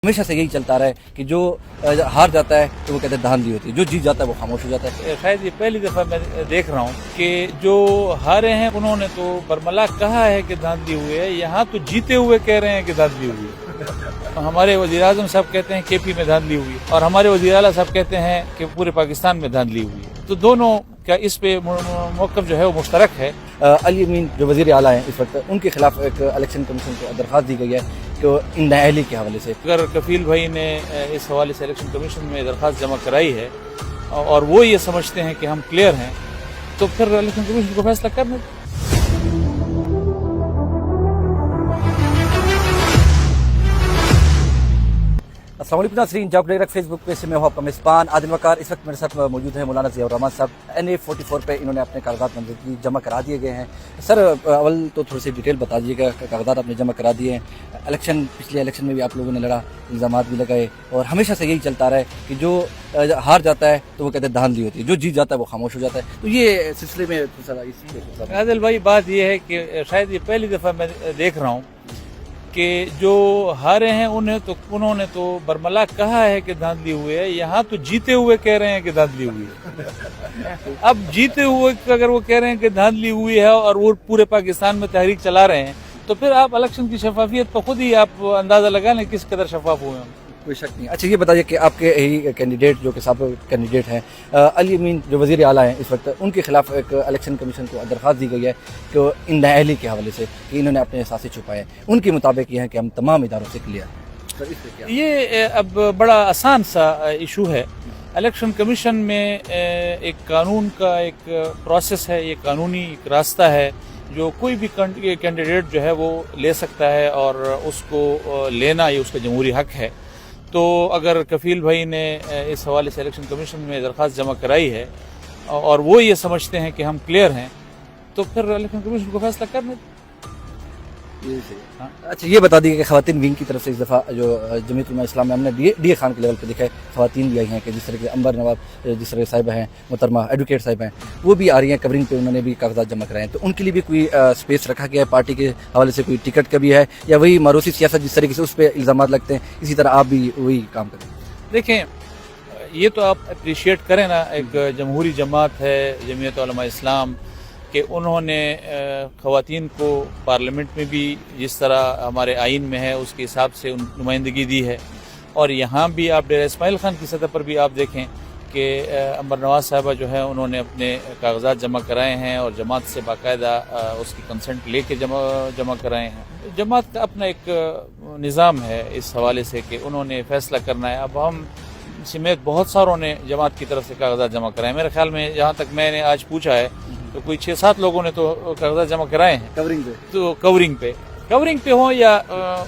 ہمیشہ سے یہی چلتا رہا ہے کہ جو ہار جاتا ہے تو وہ کہتے ہیں دھاندلی ہوتی ہے، جو جیت جاتا ہے وہ خاموش ہو جاتا ہے۔ شاید یہ پہلی دفعہ میں دیکھ رہا ہوں کہ جو ہارے ہیں انہوں نے تو برملا کہا ہے کہ دھاندلی ہوئی ہے، یہاں تو جیتے ہوئے کہہ رہے ہیں کہ دھاندلی ہوئی ہے۔ ہمارے وزیر اعظم صاحب کہتے ہیں کے پی میں دھاندلی ہوئی اور ہمارے وزیر اعلیٰ صاحب کہتے ہیں کہ پورے پاکستان میں دھاندلی ہوئی ہے، تو دونوں کا اس پہ موقف جو ہے وہ مشترک ہے۔ علی امین جو وزیر اعلیٰ ہیں اس وقت، ان کے خلاف ایک الیکشن کمیشن کو درخواست دی گئی ہے کہ وہ نااہلی کے حوالے سے، اگر کفیل بھائی نے اس حوالے سے الیکشن کمیشن میں درخواست جمع کرائی ہے اور وہ یہ سمجھتے ہیں کہ ہم کلیئر ہیں، تو پھر الیکشن کمیشن کو فیصلہ کرنا۔ السلام علیکم ناظرین، جاب ڈائریکٹ فیس بک پہ سے میں ہوں آپ کا میزبان عادل وقار۔ اس وقت میرے ساتھ موجود ہیں مولانا ضیاء الرحمان صاحب۔ NA44 پہ انہوں نے اپنے کاغذات منظور جمع کرا دیے گئے ہیں۔ سر اول تو تھوڑی سی ڈیٹیل بتا دیجیے گا، کاغذات آپ نے جمع کرا دیے ہیں، پچھلے الیکشن میں بھی آپ لوگوں نے لڑا، الزامات بھی لگائے، اور ہمیشہ سے یہی چلتا رہا ہے کہ جو ہار جاتا ہے تو وہ کہتے ہیں دھاندلی ہوتی ہے، جو جیت جاتا ہے وہ خاموش ہو جاتا ہے، تو یہ سلسلے میں عادل بھائی بات یہ ہے کہ شاید یہ پہلی دفعہ میں دیکھ رہا ہوں کہ جو ہارے ہیں انہوں نے تو برملا کہا ہے کہ دھاندلی ہوئی ہے، یہاں تو جیتے ہوئے کہہ رہے ہیں کہ دھاندلی ہوئی ہے۔ اب جیتے ہوئے اگر وہ کہہ رہے ہیں کہ دھاندلی ہوئی ہے اور وہ پورے پاکستان میں تحریک چلا رہے ہیں، تو پھر آپ الیکشن کی شفافیت پر خود ہی آپ اندازہ لگا لیں کس قدر شفاف ہوئے ہیں۔ کوئی شک نہیں۔ اچھا یہ بتائیے کہ آپ کے یہی کینڈیڈیٹ جو کہ سابق کینڈیڈیٹ ہیں علی امین جو وزیر اعلیٰ ہیں اس وقت، ان کے خلاف ایک الیکشن کمیشن کو درخواست دی گئی ہے کہ وہ نااہلی کے حوالے سے کہ انہوں نے اپنے احساس چھپائے ہیں، ان کے مطابق یہ ہے کہ ہم تمام اداروں سے کلیئر۔ یہ اب بڑا آسان سا ایشو ہے۔ الیکشن کمیشن میں ایک قانون کا ایک پروسیس ہے، یہ قانونی ایک راستہ ہے جو کوئی بھی کینڈیڈیٹ جو ہے وہ لے سکتا ہے، اور اس کو لینا یہ اس کا جمہوری حق ہے۔ تو اگر کفیل بھائی نے اس حوالے سے الیکشن کمیشن میں درخواست جمع کرائی ہے اور وہ یہ سمجھتے ہیں کہ ہم کلیئر ہیں، تو پھر الیکشن کمیشن کو فیصلہ کرنا۔ اچھا یہ بتا دیجیے کہ خواتین ونگ کی طرف سے اس دفعہ جو جمعیت علماء اسلام میں ہم نے ڈی اے خان کے لیول پہ دیکھا ہے، خواتین بھی آئی ہیں کہ جس طرح کے امبر نواب جس طرح کے صاحبہ ہیں، محترمہ ایڈوکیٹ صاحب ہیں، وہ بھی آ رہی ہیں کورنگ پہ، انہوں نے بھی کاغذات جمع کرائے ہیں، تو ان کے لیے بھی کوئی اسپیس رکھا گیا ہے پارٹی کے حوالے سے، کوئی ٹکٹ کا بھی ہے، یا وہی موروثی سیاست جس طریقے سے اس پہ الزامات لگتے ہیں اسی طرح آپ بھی وہی کام کریں؟ دیکھیں، یہ تو آپ اپریشیٹ کریں نا، ایک جمہوری جماعت ہے جمعیت علماء اسلام کہ انہوں نے خواتین کو پارلیمنٹ میں بھی جس طرح ہمارے آئین میں ہے اس کے حساب سے نمائندگی دی ہے، اور یہاں بھی آپ ڈیرہ اسماعیل خان کی سطح پر بھی آپ دیکھیں کہ امبر نواز صاحبہ جو ہے انہوں نے اپنے کاغذات جمع کرائے ہیں اور جماعت سے باقاعدہ اس کی کنسنٹ لے کے جمع کرائے ہیں۔ جماعت کا اپنا ایک نظام ہے اس حوالے سے کہ انہوں نے فیصلہ کرنا ہے۔ اب ہم سمیت بہت ساروں نے جماعت کی طرف سے کاغذات جمع کرائے ہیں، میرے خیال میں جہاں تک میں نے آج پوچھا ہے تو کوئی 6-7 لوگوں نے تو کاغذات جمع کرائے ہیں کورنگ پہ ہوں یا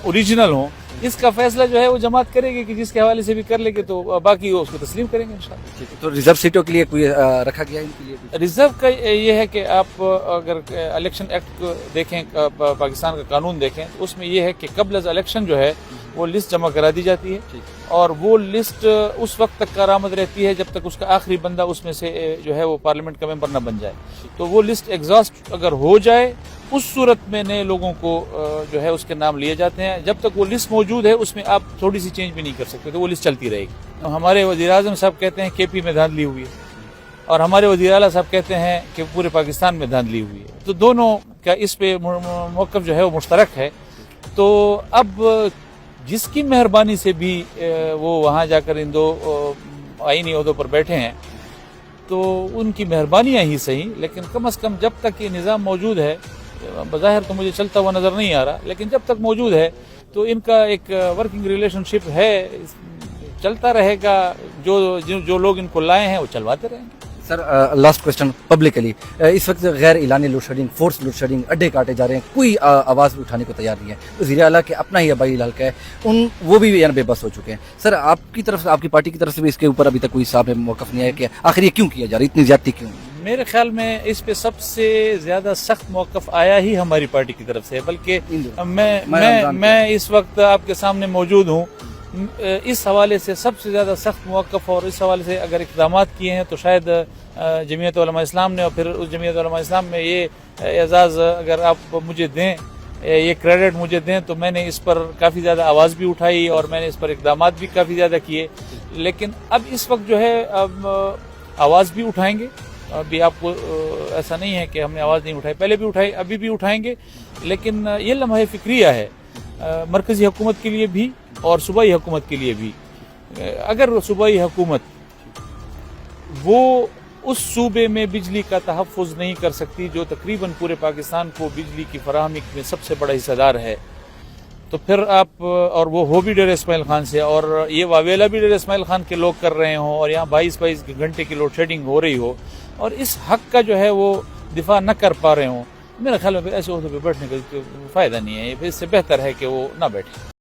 اوریجنل ہوں، اس کا فیصلہ جو ہے وہ جماعت کرے گی کہ جس کے حوالے سے بھی کر لے گے تو باقی اس کو تسلیم کریں گے انشاءاللہ۔ تو ریزرو سیٹوں کے لیے کوئی رکھا گیا ہے ان کے لیے؟ ریزرو کا یہ ہے کہ آپ اگر الیکشن ایکٹ کو دیکھیں، پاکستان کا قانون دیکھیں، تو اس میں یہ ہے کہ قبل از الیکشن جو ہے وہ لسٹ جمع کرا دی جاتی ہے، اور وہ لسٹ اس وقت تک کارآمد رہتی ہے جب تک اس کا آخری بندہ اس میں سے جو ہے وہ پارلیمنٹ کا ممبر نہ بن جائے۔ تو وہ لسٹ ایگزاسٹ اگر ہو جائے اس صورت میں نئے لوگوں کو جو ہے اس کے نام لیے جاتے ہیں، جب تک وہ لسٹ موجود ہے اس میں آپ تھوڑی سی چینج بھی نہیں کر سکتے، تو وہ لسٹ چلتی رہے گی۔ ہمارے وزیر اعظم صاحب کہتے ہیں کے پی میں دھاندلی ہوئی ہے، اور ہمارے وزیر اعلیٰ صاحب کہتے ہیں کہ پورے پاکستان میں دھاندلی ہوئی ہے، تو دونوں کا اس پہ موقف جو ہے وہ مشترک ہے۔ تو اب جس کی مہربانی سے بھی وہ وہاں جا کر ان دو آئینی عہدوں پر بیٹھے ہیں، تو ان کی مہربانیاں ہی صحیح، لیکن کم از کم جب تک یہ نظام موجود ہے، بظاہر تو مجھے چلتا ہوا نظر نہیں آ رہا، لیکن جب تک موجود ہے تو ان کا ایک ورکنگ ریلیشن شپ ہے، چلتا رہے گا۔ جو لوگ ان کو لائے ہیں وہ چلواتے رہیں گے۔ سر لاسٹ کوسچن پبلکلی، اس وقت غیر اعلانی load shedding, force load shedding, اڈے کاٹے جا رہے ہیں، کوئی آواز اٹھانے کو تیار نہیں ہے، وزیر اعلیٰ کے اپنا ہی آبائی علاقہ ہے، وہ بھی بے بس ہو چکے ہیں۔ سر آپ کی طرف سے، آپ کی پارٹی کی طرف سے بھی اس کے اوپر ابھی تک کوئی صاحب موقف نہیں ہے کہ آخر یہ کیوں کیا جا رہا ہے، اتنی زیادتی کیوں؟ میرے خیال میں اس پہ سب سے زیادہ سخت موقف آیا ہی ہماری پارٹی کی طرف سے، بلکہ میں اس وقت آپ کے سامنے موجود ہوں، اس حوالے سے سب سے زیادہ سخت موقف اور اس حوالے سے اگر اقدامات کیے ہیں تو شاید جمعیت علماء اسلام نے، اور پھر اس جمعیت علماء اسلام میں یہ اعزاز اگر آپ مجھے دیں یہ کریڈٹ مجھے دیں تو میں نے اس پر کافی زیادہ آواز بھی اٹھائی اور میں نے اس پر اقدامات بھی کافی زیادہ کیے، لیکن اب اس وقت جو ہے اب آواز بھی اٹھائیں گے. ابھی آپ کو ایسا نہیں ہے کہ ہم نے آواز نہیں اٹھائی، پہلے بھی اٹھائی، ابھی بھی اٹھائیں گے، لیکن یہ لمحہ فکریہ ہے مرکزی حکومت کے لیے بھی اور صوبائی حکومت کے لیے بھی. اگر صوبائی حکومت وہ اس صوبے میں بجلی کا تحفظ نہیں کر سکتی جو تقریباً پورے پاکستان کو بجلی کی فراہمی میں سب سے بڑا حصہ دار ہے، تو پھر آپ اور وہ ہو بھی ڈیر اسماعیل خان سے اور یہ واویلا بھی ڈیر اسماعیل خان کے لوگ کر رہے ہوں اور یہاں 22 گھنٹے کی لوڈ شیڈنگ ہو رہی ہو اور اس حق کا جو ہے وہ دفاع نہ کر پا رہے ہوں، میرے خیال میں ایسے عہدے پہ بیٹھنے کا فائدہ نہیں ہے. اس سے بہتر ہے کہ وہ نہ بیٹھے.